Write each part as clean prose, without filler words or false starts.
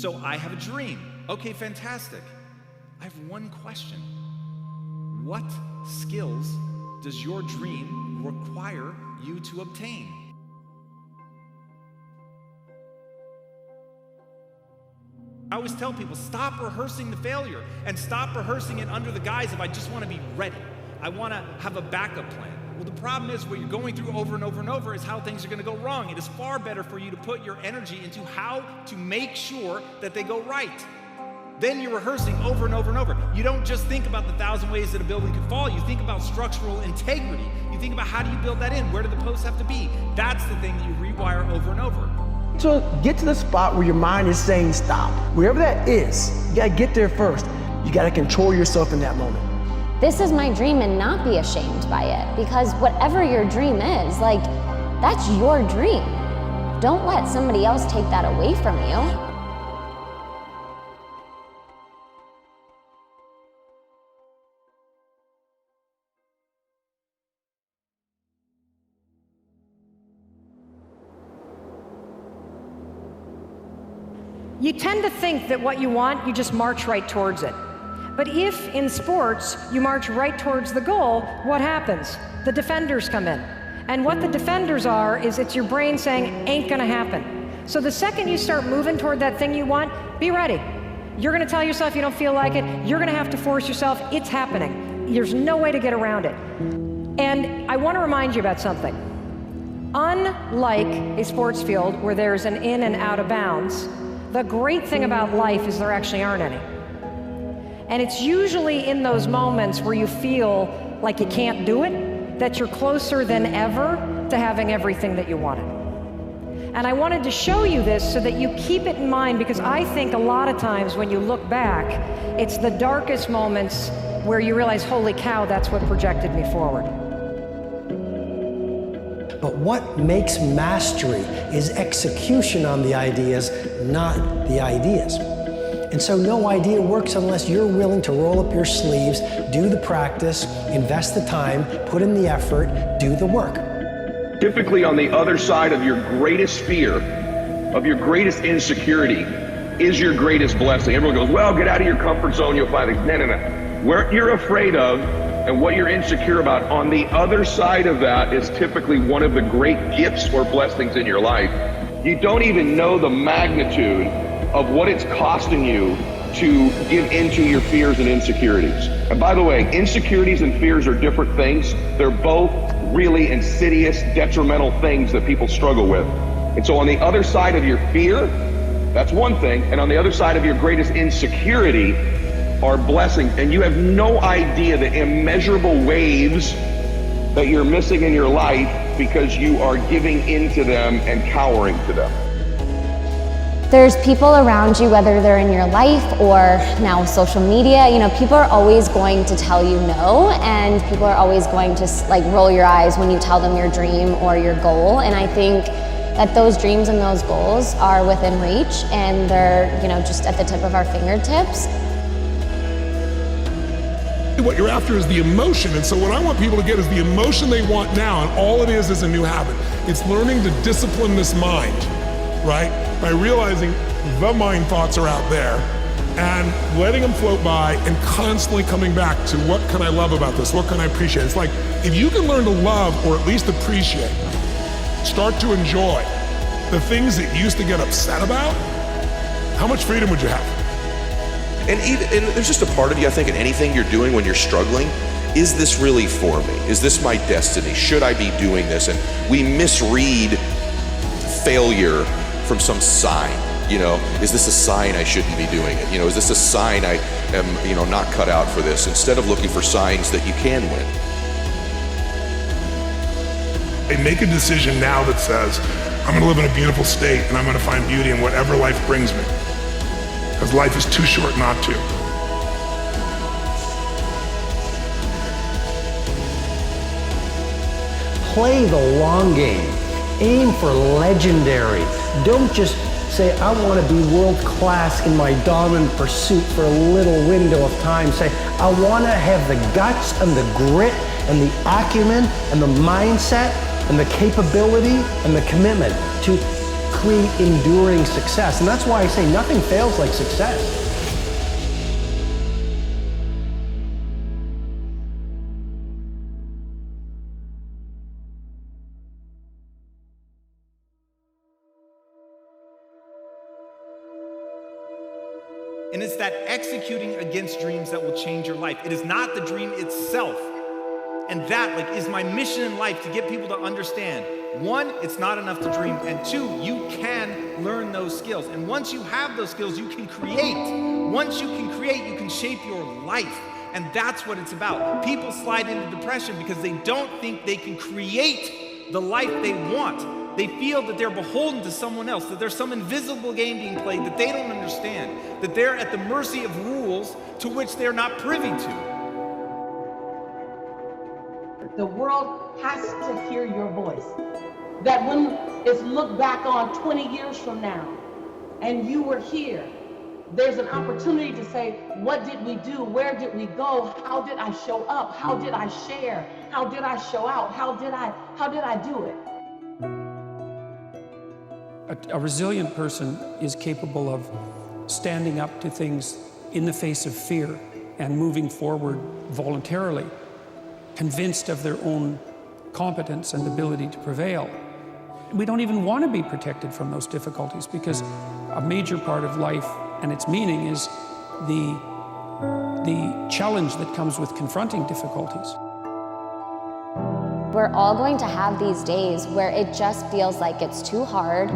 So I have a dream. Okay, fantastic. I have one question. What skills does your dream require you to obtain? I always tell people, stop rehearsing the failure and stop rehearsing it under the guise of I just want to be ready. I want to have a backup plan. Well, the problem is what you're going through over and over and over is how things are going to go wrong. It is far better for you to put your energy into how to make sure that they go right. Then you're rehearsing over and over and over. You don't just think about the 1,000 ways that a building could fall. You think about structural integrity. You think about how do you build that in? Where do the posts have to be? That's the thing that you rewire over and over. So get to the spot where your mind is saying stop. Wherever that is, you gotta get there first. You gotta control yourself in that moment. This is my dream and not be ashamed by it, because whatever your dream is, like, that's your dream. Don't let somebody else take that away from you. You tend to think that what you want, you just march right towards it. But if in sports you march right towards the goal, what happens? The defenders come in. And what the defenders are is it's your brain saying, ain't gonna happen. So the second you start moving toward that thing you want, be ready. You're gonna tell yourself you don't feel like it. You're gonna have to force yourself. It's happening. There's no way to get around it. And I wanna remind you about something. Unlike a sports field where there's an in and out of bounds, the great thing about life is there actually aren't any. And it's usually in those moments where you feel like you can't do it, that you're closer than ever to having everything that you wanted. And I wanted to show you this so that you keep it in mind, because I think a lot of times when you look back, it's the darkest moments where you realize, holy cow, that's what projected me forward. But what makes mastery is execution on the ideas, not the ideas. And so no idea works unless you're willing to roll up your sleeves, do the practice, invest the time, put in the effort, do the work. Typically on the other side of your greatest fear, of your greatest insecurity, is your greatest blessing. Everyone goes, well, get out of your comfort zone, you'll find things. No. What you're afraid of and what you're insecure about, on the other side of that is typically one of the great gifts or blessings in your life. You don't even know the magnitude of what it's costing you to give into your fears and insecurities. And by the way, insecurities and fears are different things. They're both really insidious, detrimental things that people struggle with. And so on the other side of your fear, that's one thing. And on the other side of your greatest insecurity are blessings. And you have no idea the immeasurable waves that you're missing in your life because you are giving into them and cowering to them. There's people around you, whether they're in your life or now social media, you know, people are always going to tell you no, and people are always going to like roll your eyes when you tell them your dream or your goal. And I think that those dreams and those goals are within reach, and they're, you know, just at the tip of our fingertips. What you're after is the emotion, and so what I want people to get is the emotion they want now, and all it is a new habit. It's learning to discipline this mind, right? By realizing the mind thoughts are out there and letting them float by and constantly coming back to what can I love about this? What can I appreciate? It's like, if you can learn to love or at least appreciate, start to enjoy the things that you used to get upset about, how much freedom would you have? And there's just a part of you, I think, in anything you're doing when you're struggling, is this really for me? Is this my destiny? Should I be doing this? And we misread failure from some sign. You know, is this a sign I shouldn't be doing it? You know, is this a sign I am, you know, not cut out for this? Instead of looking for signs that you can win. And make a decision now that says, I'm gonna live in a beautiful state and I'm gonna find beauty in whatever life brings me. Because life is too short not to. Play the long game. Aim for legendary. Don't just say, I want to be world class in my dominant pursuit for a little window of time. Say, I want to have the guts and the grit and the acumen and the mindset and the capability and the commitment to create enduring success. And that's why I say nothing fails like success. And it's that executing against dreams that will change your life. It is not the dream itself. And that is my mission in life, to get people to understand. One, it's not enough to dream. And two, you can learn those skills. And once you have those skills, you can create. Once you can create, you can shape your life. And that's what it's about. People slide into depression because they don't think they can create the life they want. They feel that they're beholden to someone else, that there's some invisible game being played that they don't understand, that they're at the mercy of rules to which they're not privy to. The world has to hear your voice. That when it's looked back on 20 years from now, and you were here, there's an opportunity to say, what did we do? Where did we go? How did I show up? How did I share? How did I show out? How did I do it? A resilient person is capable of standing up to things in the face of fear and moving forward voluntarily, convinced of their own competence and ability to prevail. We don't even want to be protected from those difficulties, because a major part of life and its meaning is the challenge that comes with confronting difficulties. We're all going to have these days where it just feels like it's too hard,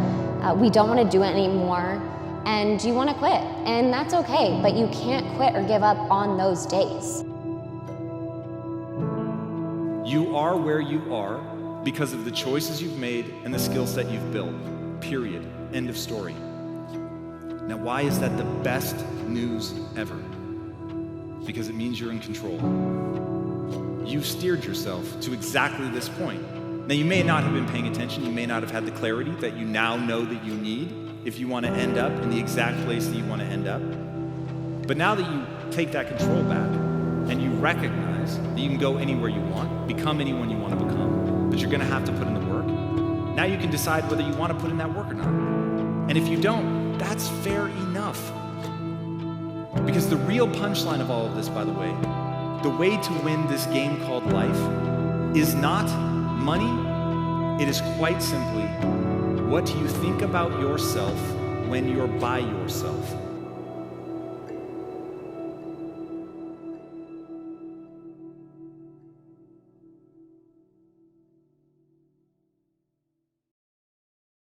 we don't want to do it anymore, and you want to quit. And that's okay, but you can't quit or give up on those days. You are where you are because of the choices you've made and the skill set you've built. Period. End of story. Now, why is that the best news ever? Because it means you're in control. You've steered yourself to exactly this point. Now, you may not have been paying attention. You may not have had the clarity that you now know that you need if you want to end up in the exact place that you want to end up. But now that you take that control back and you recognize that you can go anywhere you want, become anyone you want to become, but you're going to have to put in the work, now you can decide whether you want to put in that work or not. And if you don't, that's fair enough. Because the real punchline of all of this, by the way to win this game called life is not money. It is quite simply, what do you think about yourself when you're by yourself?